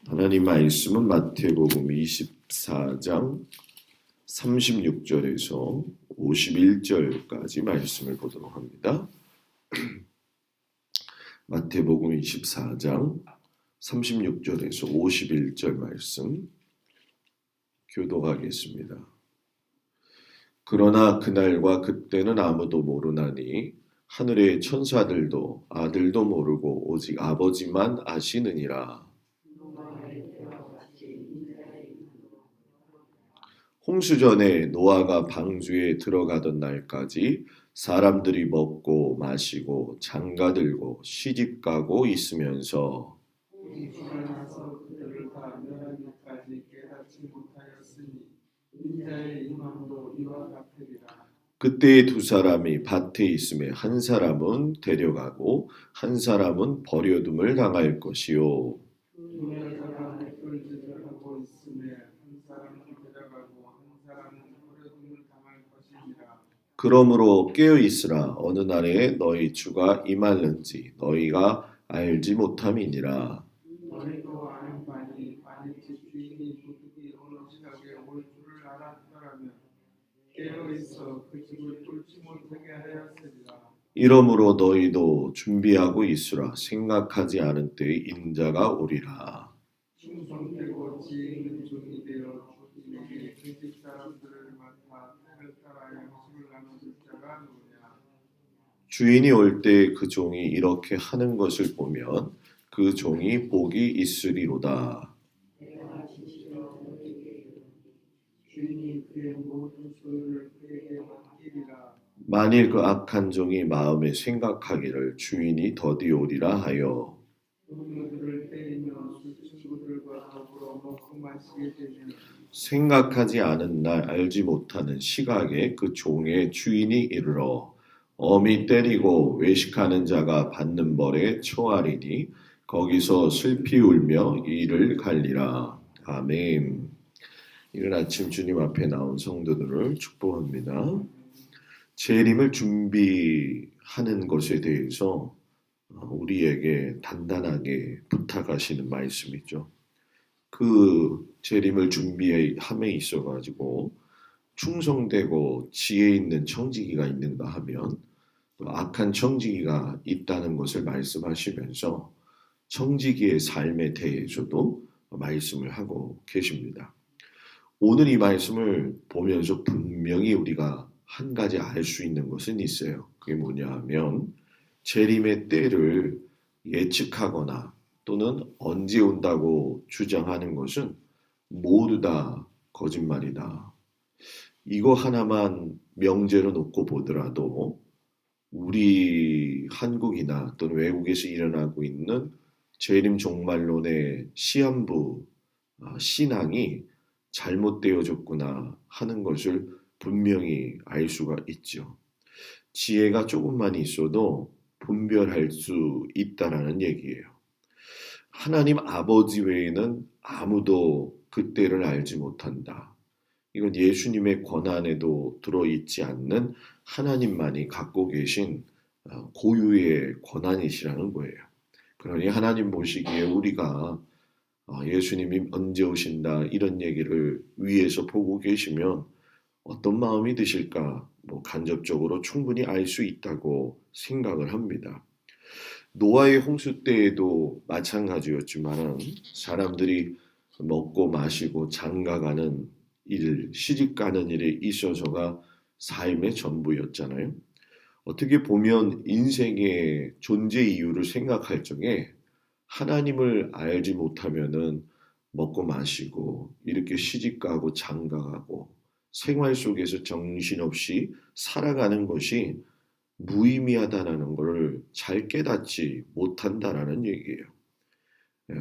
하나님 말씀은 마태복음 24장 36절에서 51절까지 말씀을 보도록 합니다. 마태복음 24장 36절에서 51절 말씀 교독하겠습니다. 그러나 그날과 그때는 아무도 모르나니 하늘의 천사들도 아들도 모르고 오직 아버지만 아시느니라. 홍수전에 노아가 방주에 들어가던 날까지 사람들이 먹고 마시고 장가들고 시집가고 있으면서 그때의 두 사람이 밭에 있음에 한 사람은 데려가고 한 사람은 버려둠을 당할 것이요. 그러므로 깨어 있으라. 어느 날에 너희 주가 임할는지 너희가 알지 못함이니라. 너희도 아는 바니 만일 집 주인이 도둑이 어느 시각에 올 줄을 알았더라면 깨어 있어 그 집을 뚫지 못하게 하였으리라. 이러므로 너희도 준비하고 있으라. 생각하지 않은 때에 인자가 오리라. 충성되고 지혜 있는 종이 되어 주인에게 그 집 사람들을 맡아 때를 따라 양식을 나눠줄 자가 누구냐. 주인이 올 때 그 종이 이렇게 하는 것을 보면 그 종이 복이 있으리로다. 주인이 그의 모든 소유를 그에게 맡기리라. 만일 그 악한 종이 마음에 생각하기를 주인이 더디 오리라 하여 동료들을 때리며 술친구들과 더불어 먹고 마시게 되면 생각하지 않은 날 알지 못하는 시각에 그 종의 주인이 이르러 엄히 때리고 외식하는 자가 받는 벌에 처하리니 거기서 슬피 울며 이를 갈리라. 아멘. 이른 아침 주님 앞에 나온 성도들을 축복합니다. 재림을 준비하는 것에 대해서 우리에게 단단하게 부탁하시는 말씀이죠. 그 재림을 준비함에 있어 가지고 충성되고 지혜 있는 청지기가 있는가 하면 또 악한 청지기가 있다는 것을 말씀하시면서 청지기의 삶에 대해서도 말씀을 하고 계십니다. 오늘 이 말씀을 보면서 분명히 우리가 한 가지 알 수 있는 것은 있어요. 그게 뭐냐 하면 재림의 때를 예측하거나 또는 언제 온다고 주장하는 것은 모두 다 거짓말이다. 이거 하나만 명제로 놓고 보더라도 우리 한국이나 또는 외국에서 일어나고 있는 재림 종말론의 시한부 신앙이 잘못되어졌구나 하는 것을 분명히 알 수가 있죠. 지혜가 조금만 있어도 분별할 수 있다라는 얘기예요. 하나님 아버지 외에는 아무도 그때를 알지 못한다. 이건 예수님의 권한에도 들어있지 않는 하나님만이 갖고 계신 고유의 권한이시라는 거예요. 그러니 하나님 보시기에 우리가 예수님이 언제 오신다 이런 얘기를 위에서 보고 계시면 어떤 마음이 드실까? 간접적으로 충분히 알 수 있다고 생각을 합니다. 노아의 홍수 때에도 마찬가지였지만 사람들이 먹고 마시고 장가가는 일, 시집가는 일에 있어서가 삶의 전부였잖아요. 어떻게 보면 인생의 존재 이유를 생각할 적에 하나님을 알지 못하면은 먹고 마시고 이렇게 시집가고 장가가고 생활 속에서 정신없이 살아가는 것이 무의미하다는 것을 잘 깨닫지 못한다라는 얘기예요.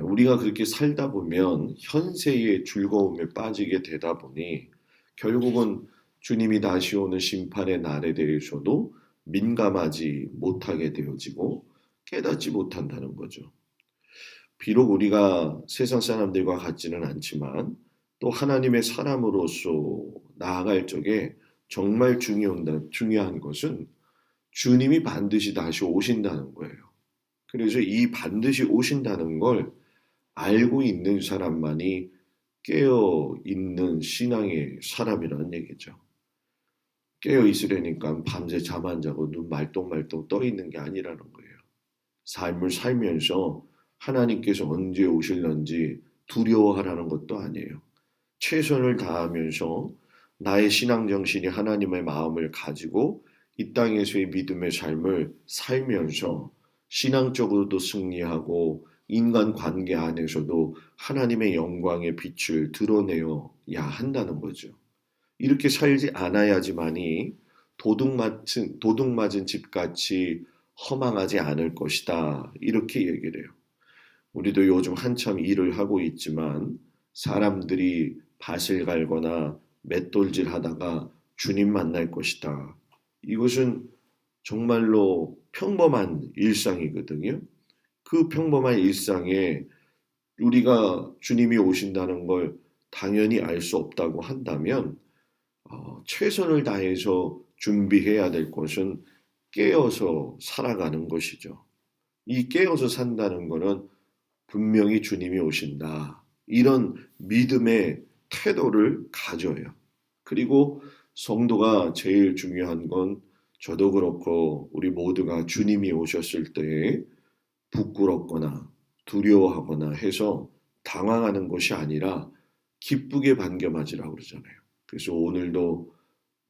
우리가 그렇게 살다 보면 현세의 즐거움에 빠지게 되다 보니 결국은 주님이 다시 오는 심판의 날에 대해서도 민감하지 못하게 되어지고 깨닫지 못한다는 거죠. 비록 우리가 세상 사람들과 같지는 않지만 또 하나님의 사람으로서 나아갈 적에 정말 중요한 것은 주님이 반드시 다시 오신다는 거예요. 그래서 이 반드시 오신다는 걸 알고 있는 사람만이 깨어 있는 신앙의 사람이라는 얘기죠. 깨어 있으려니까 밤새 잠 안 자고 눈 말똥말똥 떠 있는 게 아니라는 거예요. 삶을 살면서 하나님께서 언제 오실런지 두려워하라는 것도 아니에요. 최선을 다하면서 나의 신앙 정신이 하나님의 마음을 가지고 이 땅에서의 믿음의 삶을 살면서 신앙적으로도 승리하고 인간 관계 안에서도 하나님의 영광의 빛을 드러내어야 한다는 거죠. 이렇게 살지 않아야지만이 도둑맞은 집같이 허망하지 않을 것이다. 이렇게 얘기를 해요. 우리도 요즘 한참 일을 하고 있지만 사람들이 밭을 갈거나 맷돌질 하다가 주님 만날 것이다. 이것은 정말로 평범한 일상이거든요. 그 평범한 일상에 우리가 주님이 오신다는 걸 당연히 알 수 없다고 한다면 최선을 다해서 준비해야 될 것은 깨어서 살아가는 것이죠. 이 깨어서 산다는 것은 분명히 주님이 오신다. 이런 믿음의 태도를 가져요. 그리고 성도가 제일 중요한 건 저도 그렇고 우리 모두가 주님이 오셨을 때 부끄럽거나 두려워하거나 해서 당황하는 것이 아니라 기쁘게 반겨맞으라고 그러잖아요. 그래서 오늘도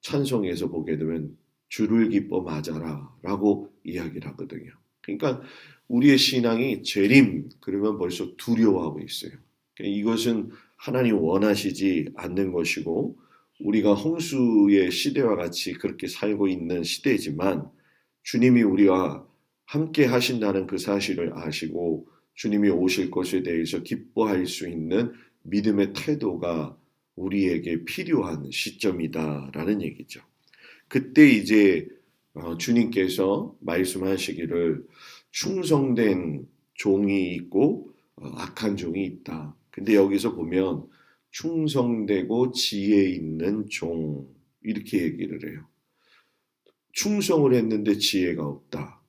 찬송에서 보게 되면 주를 기뻐 맞아라 라고 이야기를 하거든요. 그러니까 우리의 신앙이 재림 그러면 벌써 두려워하고 있어요. 그러니까 이것은 하나님 원하시지 않는 것이고 우리가 홍수의 시대와 같이 그렇게 살고 있는 시대지만 주님이 우리와 함께 하신다는 그 사실을 아시고 주님이 오실 것에 대해서 기뻐할 수 있는 믿음의 태도가 우리에게 필요한 시점이다라는 얘기죠. 그때 이제 주님께서 말씀하시기를 충성된 종이 있고 악한 종이 있다. 근데 여기서 보면 충성되고 지혜 있는 종 이렇게 얘기를 해요. 충성을 했는데 지혜가 없다.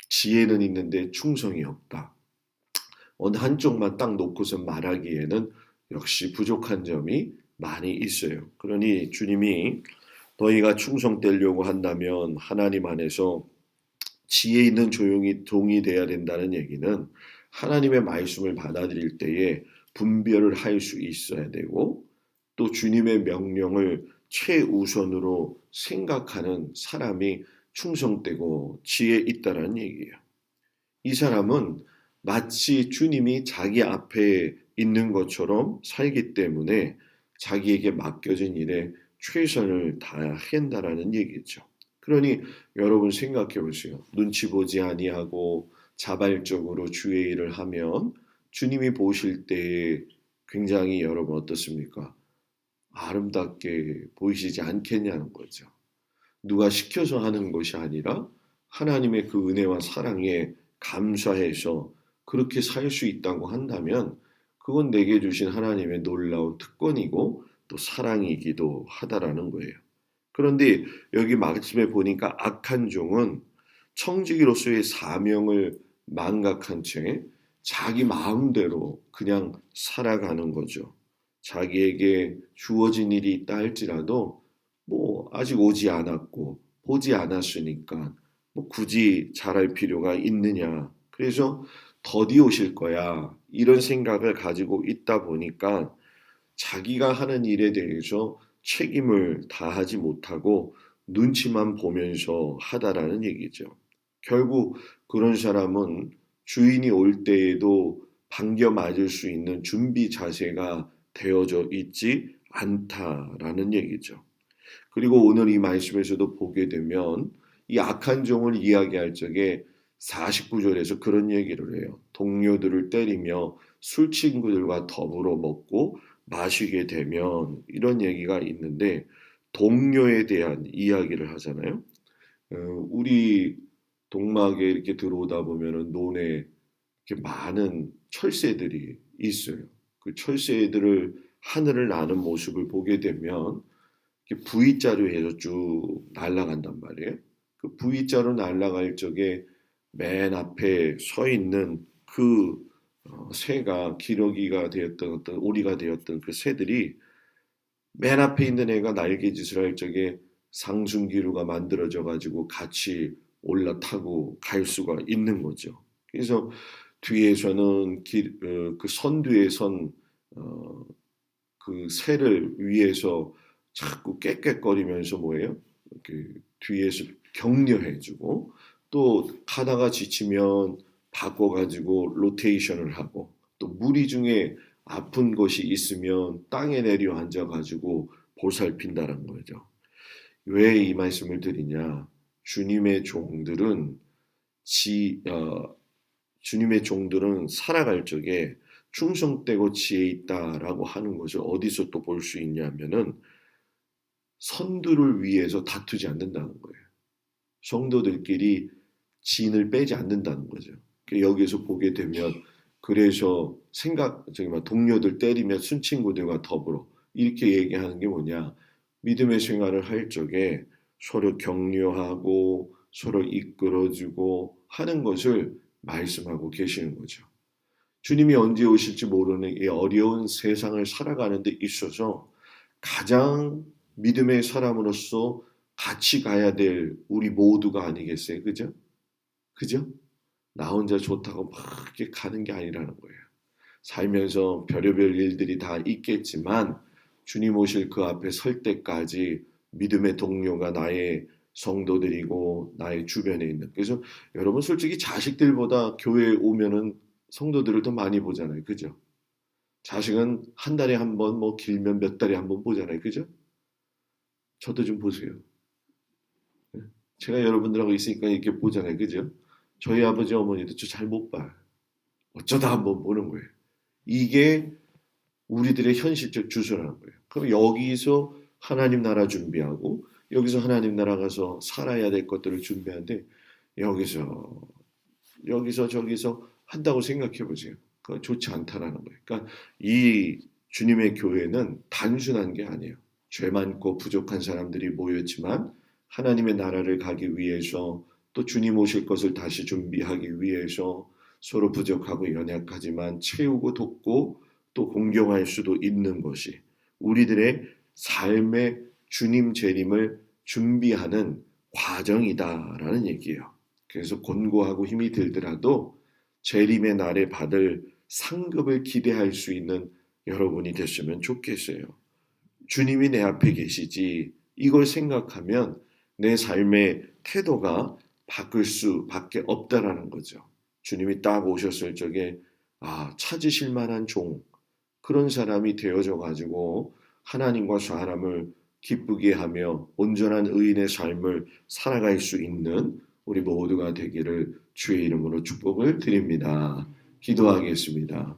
지혜는 있는데 충성이 없다. 어느 한쪽만 딱 놓고서 말하기에는 역시 부족한 점이 많이 있어요. 그러니 주님이 너희가 충성되려고 한다면 하나님 안에서 지혜 있는 종이 돼야 된다는 얘기는 하나님의 말씀을 받아들일 때에 분별을 할 수 있어야 되고 또 주님의 명령을 최우선으로 생각하는 사람이 충성되고 지혜 있다라는 얘기예요. 이 사람은 마치 주님이 자기 앞에 있는 것처럼 살기 때문에 자기에게 맡겨진 일에 최선을 다한다라는 얘기죠. 그러니 여러분 생각해 보세요. 눈치 보지 아니하고 자발적으로 주의 일을 하면 주님이 보실 때에 굉장히 여러분 어떻습니까? 아름답게 보이시지 않겠냐는 거죠. 누가 시켜서 하는 것이 아니라 하나님의 그 은혜와 사랑에 감사해서 그렇게 살 수 있다고 한다면 그건 내게 주신 하나님의 놀라운 특권이고 또 사랑이기도 하다라는 거예요. 그런데 여기 말씀에 보니까 악한 종은 청지기로서의 사명을 망각한 채 자기 마음대로 그냥 살아가는 거죠. 자기에게 주어진 일이 있다 할지라도 뭐 아직 오지 않았고 보지 않았으니까 뭐 굳이 잘할 필요가 있느냐. 그래서 더디 오실 거야. 이런 생각을 가지고 있다 보니까 자기가 하는 일에 대해서 책임을 다하지 못하고 눈치만 보면서 하다라는 얘기죠. 결국 그런 사람은 주인이 올 때에도 반겨 맞을 수 있는 준비 자세가 되어져 있지 않다라는 얘기죠. 그리고 오늘 이 말씀에서도 보게 되면 이 악한 종을 이야기할 적에 49절에서 그런 얘기를 해요. 동료들을 때리며 술 친구들과 더불어 먹고 마시게 되면 이런 얘기가 있는데 동료에 대한 이야기를 하잖아요. 우리 동막에 이렇게 들어오다 보면은 논에 이렇게 많은 철새들이 있어요. 그 철새들을 하늘을 나는 모습을 보게 되면 이렇게 V자로 해서 쭉 날아간단 말이에요. 그 V자로 날아갈 적에 맨 앞에 서 있는 그 새가 기러기가 되었던 어떤 오리가 되었던 그 새들이 맨 앞에 있는 애가 날개짓을 할 적에 상승기류가 만들어져 가지고 같이 올라타고 갈 수가 있는 거죠. 그래서 뒤에서는 그 선두에 선 그 새를 위에서 자꾸 꽥꽥거리면서 뭐예요? 그 뒤에서 격려해주고 또 가다가 지치면 바꿔가지고 로테이션을 하고 또 무리 중에 아픈 것이 있으면 땅에 내려 앉아가지고 보살핀다는 거죠. 왜 이 말씀을 드리냐? 주님의 종들은 지, 어, 주님의 종들은 살아갈 적에 충성되고 지혜 있다라고 하는 것을 어디서 또 볼 수 있냐면은 선두를 위해서 다투지 않는다는 거예요. 성도들끼리 진을 빼지 않는다는 거죠. 여기서 보게 되면 그래서 저기 동료들 때리며 순친구들과 더불어 이렇게 얘기하는 게 뭐냐? 믿음의 생활을 할 적에 서로 격려하고 서로 이끌어주고 하는 것을 말씀하고 계시는 거죠. 주님이 언제 오실지 모르는 이 어려운 세상을 살아가는 데 있어서 가장 믿음의 사람으로서 같이 가야 될 우리 모두가 아니겠어요? 그죠? 그죠? 나 혼자 좋다고 막 이렇게 가는 게 아니라는 거예요. 살면서 별의별 일들이 다 있겠지만 주님 오실 그 앞에 설 때까지 믿음의 동료가 나의 성도들이고 나의 주변에 있는. 그래서 여러분 솔직히 자식들보다 교회에 오면은 성도들을 더 많이 보잖아요. 그죠? 자식은 한 달에 한 번, 뭐 길면 몇 달에 한 번 보잖아요. 그죠? 저도 좀 보세요. 제가 여러분들하고 있으니까 이렇게 보잖아요. 그죠? 저희 아버지 어머니도 저 잘 못 봐요. 어쩌다 한번 보는 거예요. 이게 우리들의 현실적 주소라는 거예요. 그럼 여기서 하나님 나라 준비하고 여기서 하나님 나라 가서 살아야 될 것들을 준비하는데 여기서 저기서 한다고 생각해 보세요. 그건 좋지 않다라는 거예요. 그러니까 이 주님의 교회는 단순한 게 아니에요. 죄 많고 부족한 사람들이 모였지만 하나님의 나라를 가기 위해서 또 주님 오실 것을 다시 준비하기 위해서 서로 부족하고 연약하지만 채우고 돕고 또 공경할 수도 있는 것이 우리들의 삶의 주님 재림을 준비하는 과정이다라는 얘기예요. 그래서 곤고하고 힘이 들더라도 재림의 날에 받을 상급을 기대할 수 있는 여러분이 됐으면 좋겠어요. 주님이 내 앞에 계시지 이걸 생각하면 내 삶의 태도가 바뀔 수밖에 없다라는 거죠. 주님이 딱 오셨을 적에 찾으실 만한 종 그런 사람이 되어져 가지고 하나님과 사람을 기쁘게 하며 온전한 의인의 삶을 살아갈 수 있는 우리 모두가 되기를 주의 이름으로 축복을 드립니다. 기도하겠습니다.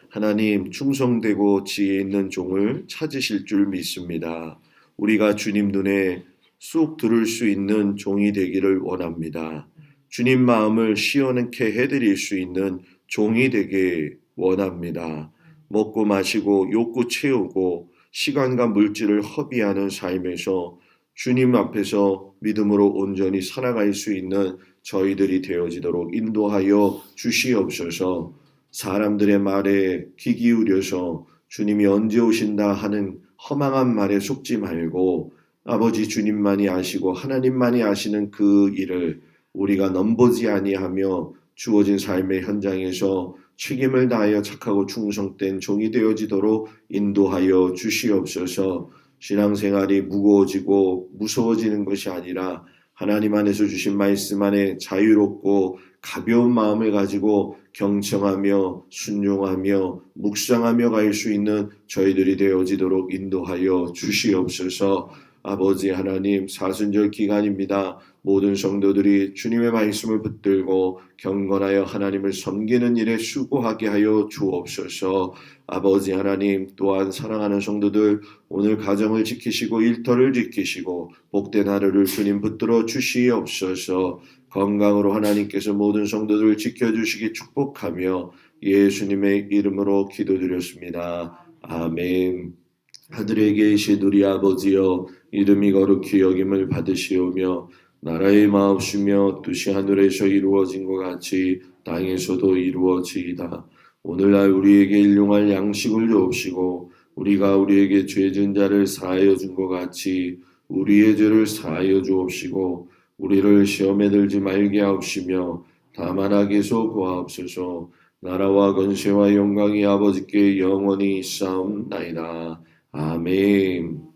하나님 충성되고 지혜 있는 종을 찾으실 줄 믿습니다. 우리가 주님 눈에 쑥 들을 수 있는 종이 되기를 원합니다. 주님 마음을 시원케 해드릴 수 있는 종이 되게 원합니다. 먹고 마시고 욕구 채우고 시간과 물질을 허비하는 삶에서 주님 앞에서 믿음으로 온전히 살아갈 수 있는 저희들이 되어지도록 인도하여 주시옵소서. 사람들의 말에 귀 기울여서 주님이 언제 오신다 하는 허망한 말에 속지 말고 아버지 주님만이 아시고 하나님만이 아시는 그 일을 우리가 넘보지 아니하며 주어진 삶의 현장에서 책임을 다하여 착하고 충성된 종이 되어지도록 인도하여 주시옵소서. 신앙생활이 무거워지고 무서워지는 것이 아니라 하나님 안에서 주신 말씀 안에 자유롭고 가벼운 마음을 가지고 경청하며 순종하며 묵상하며 갈 수 있는 저희들이 되어지도록 인도하여 주시옵소서. 아버지 하나님 사순절 기간입니다. 모든 성도들이 주님의 말씀을 붙들고 경건하여 하나님을 섬기는 일에 수고하게 하여 주옵소서. 아버지 하나님 또한 사랑하는 성도들 오늘 가정을 지키시고 일터를 지키시고 복된 하루를 주님 붙들어 주시옵소서. 건강으로 하나님께서 모든 성도들을 지켜주시기 축복하며 예수님의 이름으로 기도드렸습니다. 아멘. 하늘에 계신 우리 아버지여 이름이 거룩히 여김을 받으시오며 나라의 마옵시며 뜻이 하늘에서 이루어진 것 같이 땅에서도 이루어지이다. 오늘날 우리에게 일용할 양식을 주옵시고 우리가 우리에게 죄 지은 자를 사하여 준 것 같이 우리의 죄를 사하여 주옵시고 우리를 시험에 들지 말게 하옵시며 다만 악에서 구하옵소서. 나라와 권세와 영광이 아버지께 영원히 있사옵나이다. 아멘.